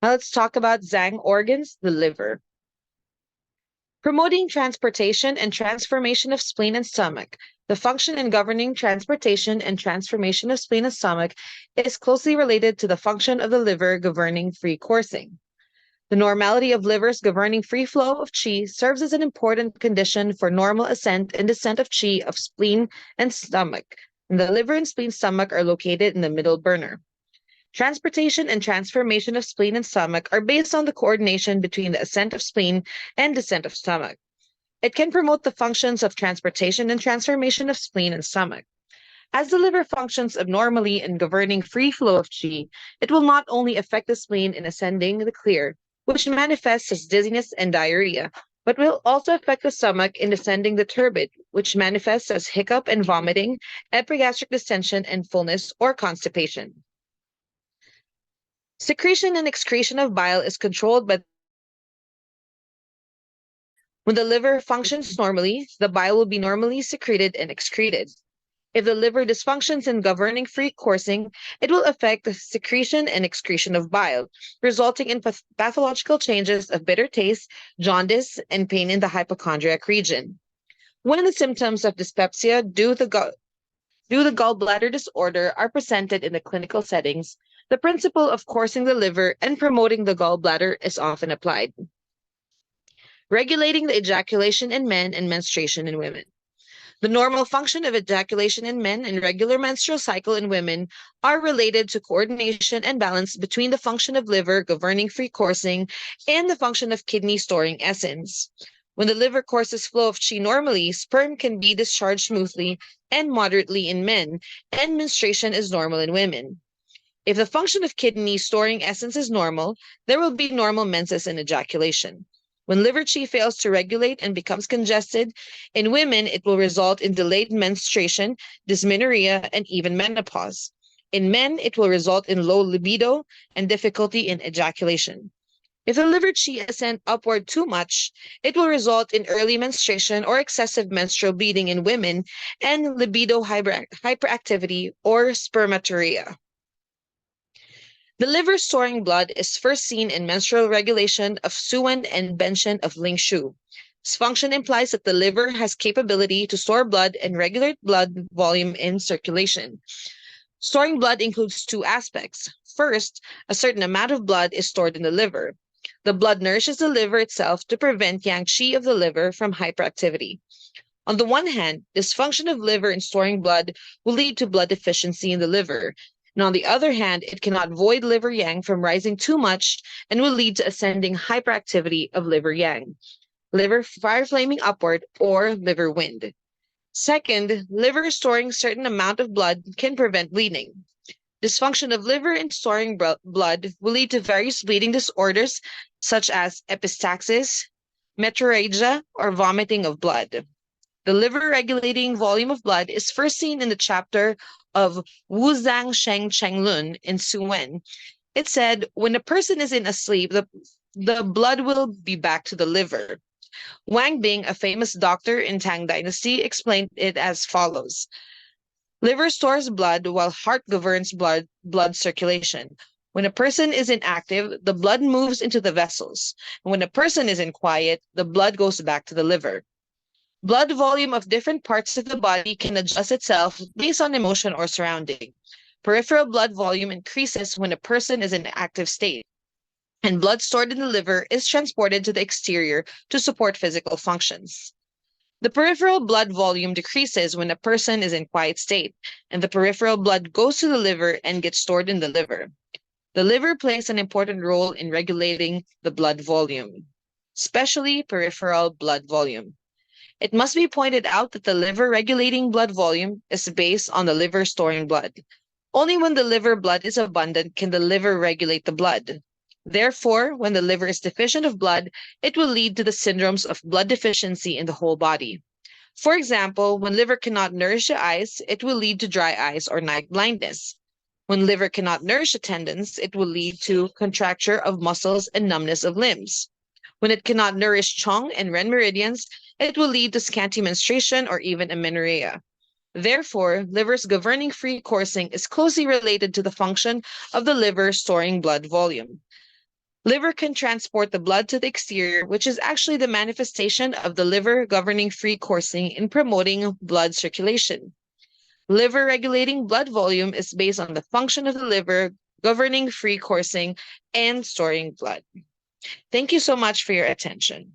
Now let's talk about Zhang organs, the liver. Promoting transportation and transformation of spleen and stomach. The function in governing transportation and transformation of spleen and stomach is closely related to the function of the liver governing free coursing. The normality of livers governing free flow of qi serves as an important condition for normal ascent and descent of qi of spleen and stomach. And the liver and spleen stomach are located in the middle burner. Transportation and transformation of spleen and stomach are based on the coordination between the ascent of spleen and descent of stomach. It can promote the functions of transportation and transformation of spleen and stomach. As the liver functions abnormally in governing free flow of qi, it will not only affect the spleen in ascending the clear, which manifests as dizziness and diarrhea, but will also affect the stomach in descending the turbid, which manifests as hiccup and vomiting, epigastric distension, and fullness or constipation. Secretion and excretion of bile is controlled by when the liver functions normally, the bile will be normally secreted and excreted. If the liver dysfunctions in governing free coursing, it will affect the secretion and excretion of bile, resulting in pathological changes of bitter taste, jaundice, and pain in the hypochondriac region. When the symptoms of dyspepsia due to the gallbladder disorder are presented in the clinical settings, the principle of coursing the liver and promoting the gallbladder is often applied. Regulating the ejaculation in men and menstruation in women. The normal function of ejaculation in men and regular menstrual cycle in women are related to coordination and balance between the function of liver governing free coursing and the function of kidney storing essence. When the liver courses flow of qi normally, sperm can be discharged smoothly and moderately in men, and menstruation is normal in women. If the function of kidney storing essence is normal, there will be normal menses and ejaculation. When liver qi fails to regulate and becomes congested, in women it will result in delayed menstruation, dysmenorrhea, and even menopause. In men, it will result in low libido and difficulty in ejaculation. If the liver qi ascend upward too much, it will result in early menstruation or excessive menstrual bleeding in women and libido hyperactivity or spermaturia. The liver storing blood is first seen in menstrual regulation of Suen and Benshen of Ling Shu. This function implies that the liver has capability to store blood and regulate blood volume in circulation. Storing blood includes two aspects. First, a certain amount of blood is stored in the liver. The blood nourishes the liver itself to prevent yang qi of the liver from hyperactivity. On the one hand, dysfunction of liver in storing blood will lead to blood deficiency in the liver. And on the other hand, it cannot void liver yang from rising too much and will lead to ascending hyperactivity of liver yang, liver fire flaming upward, or liver wind. Second, liver storing certain amount of blood can prevent bleeding. Dysfunction of liver in storing blood will lead to various bleeding disorders such as epistaxis, metrorrhagia, or vomiting of blood. The liver regulating volume of blood is first seen in the chapter of Wu Zhang Sheng Cheng Lun in Suen. It said, when a person is in a sleep, the blood will be back to the liver. Wang Bing, a famous doctor in Tang Dynasty, explained it as follows. Liver stores blood while heart governs blood circulation. When a person is inactive, the blood moves into the vessels. And when a person is in quiet, the blood goes back to the liver. Blood volume of different parts of the body can adjust itself based on emotion or surrounding. Peripheral blood volume increases when a person is in an active state, and blood stored in the liver is transported to the exterior to support physical functions. The peripheral blood volume decreases when a person is in quiet state, and the peripheral blood goes to the liver and gets stored in the liver. The liver plays an important role in regulating the blood volume, especially peripheral blood volume. It must be pointed out that the liver regulating blood volume is based on the liver storing blood. Only when the liver blood is abundant can the liver regulate the blood. Therefore, when the liver is deficient of blood, it will lead to the syndromes of blood deficiency in the whole body. For example, when liver cannot nourish the eyes, it will lead to dry eyes or night blindness. When liver cannot nourish the tendons, it will lead to contracture of muscles and numbness of limbs. When it cannot nourish Chong and Ren meridians, it will lead to scanty menstruation or even amenorrhea. Therefore, liver's governing free coursing is closely related to the function of the liver storing blood volume. Liver can transport the blood to the exterior, which is actually the manifestation of the liver governing free coursing in promoting blood circulation. Liver regulating blood volume is based on the function of the liver governing free coursing and storing blood. Thank you so much for your attention.